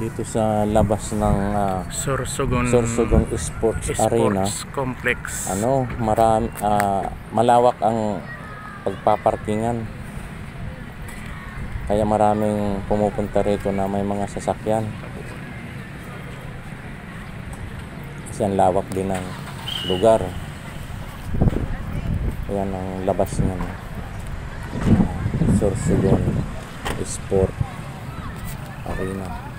dito sa labas ng Sorsogon Sports Arena Complex. Malawak ang pagpaparkingan, kaya maraming pumupunta rito na may mga sasakyan kasi ang lawak din ng lugar. Ayan ang labas niya, Sorsogon Sport Arena.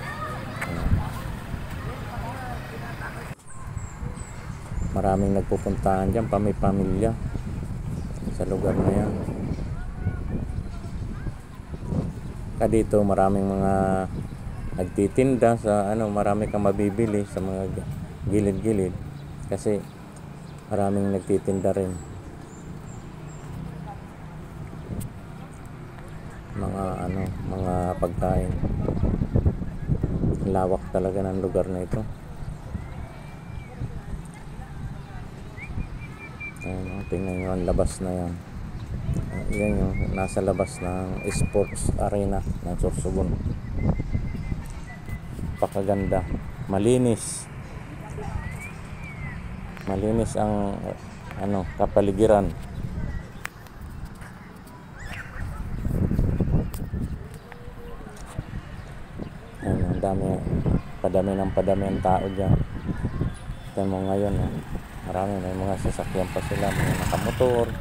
Maraming nagpupuntahan dyan, pamilya sa lugar na yan. Dito maraming mga nagtitinda sa marami kang mabibili sa mga gilid-gilid kasi maraming nagtitinda rin mga pagkain. Lawak talaga ng lugar na ito. Tingnan nyo ang labas na yan. Yan yung nasa labas ng Sports Arena ng Sorsogon. Pakaganda, malinis ang kapaligiran. Padami ang tao dyan. Tignan mo ngayon, may mga sasakyan pa sila, mga nakamotor,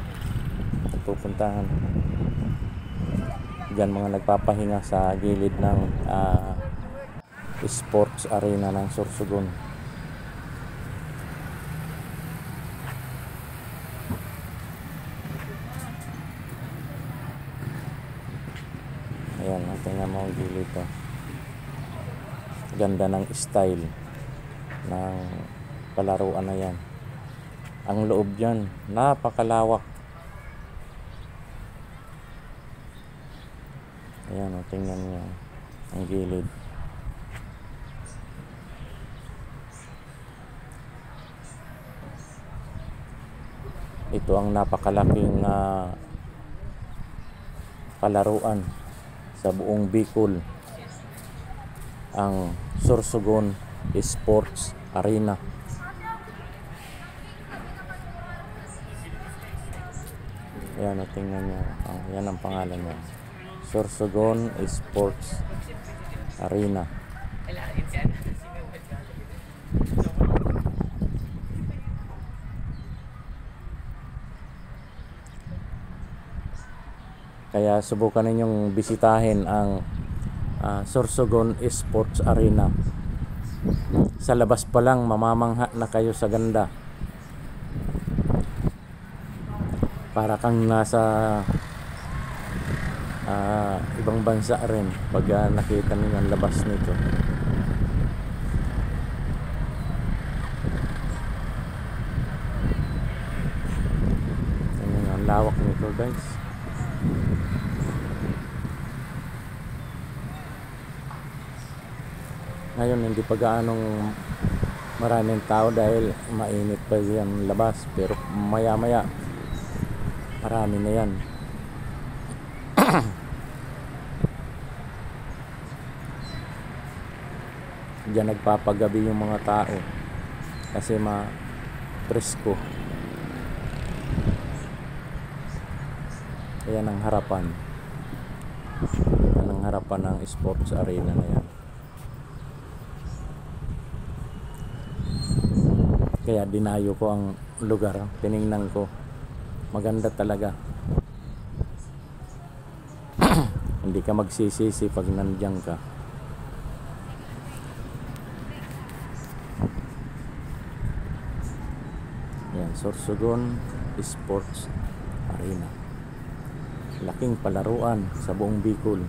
pupuntahan dyan, mga nagpapahinga sa gilid ng Sports Arena ng Sorsogon. Ayan, tingnan mo ang gilid to. Ganda ng style ng palaruan na yan. Ang loob dyan, napakalawak. Ayan, tingnan nyo ang gilid. Ito ang napakalaking palaruan sa buong Bicol, ang Sorsogon Sports Arena. Ayan, tingnan nyo. Yan ang pangalan niya, Sorsogon Sports Arena. Kaya subukan ninyong bisitahin ang Sorsogon Sports Arena. Sa labas pa lang mamamangha na kayo sa ganda. Para kang nasa ibang bansa rin pag nakita niyo ang labas nito. Ang lawak nito, guys. Ngayon hindi pa gaanong maraming tao dahil mainit pa yan labas, pero maya maya marami na yan. Diyan nagpapagabi yung mga tao kasi presko. Ayan ang harapan. Ayan ang harapan ng Sports Arena na yan. Kaya dinayo ko ang lugar, tiningnan ko, maganda talaga. Hindi ka magsisisi pag nandiyan ka. Yan, Sorsogon Sports Arena. Laking palaruan sa buong Bicol.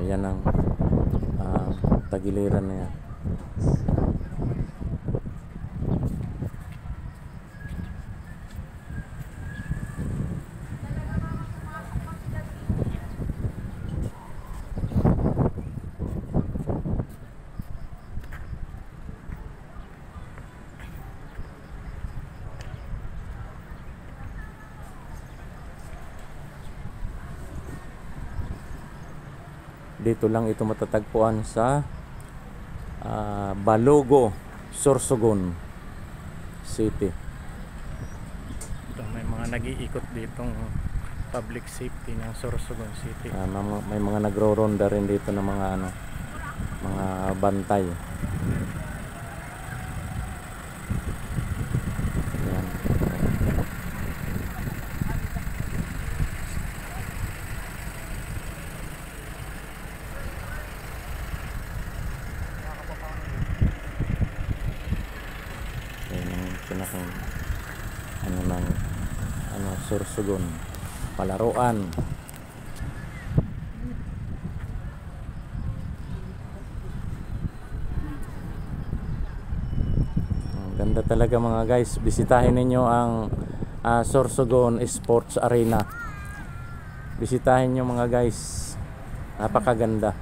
Yan ang tagiliran na yan. Dito lang ito matatagpuan sa Balogo, Sorsogon City. Ito, may mga nag-iikot ditong public safety ng Sorsogon City. May mga nagro-ronda rin dito ng mga mga bantay. Yan. Yan ang pinakang Sorsogon palaruan. Ganda talaga mga guys, bisitahin ninyo ang Sorsogon Sports Arena. Bisitahin nyo mga guys, napakaganda.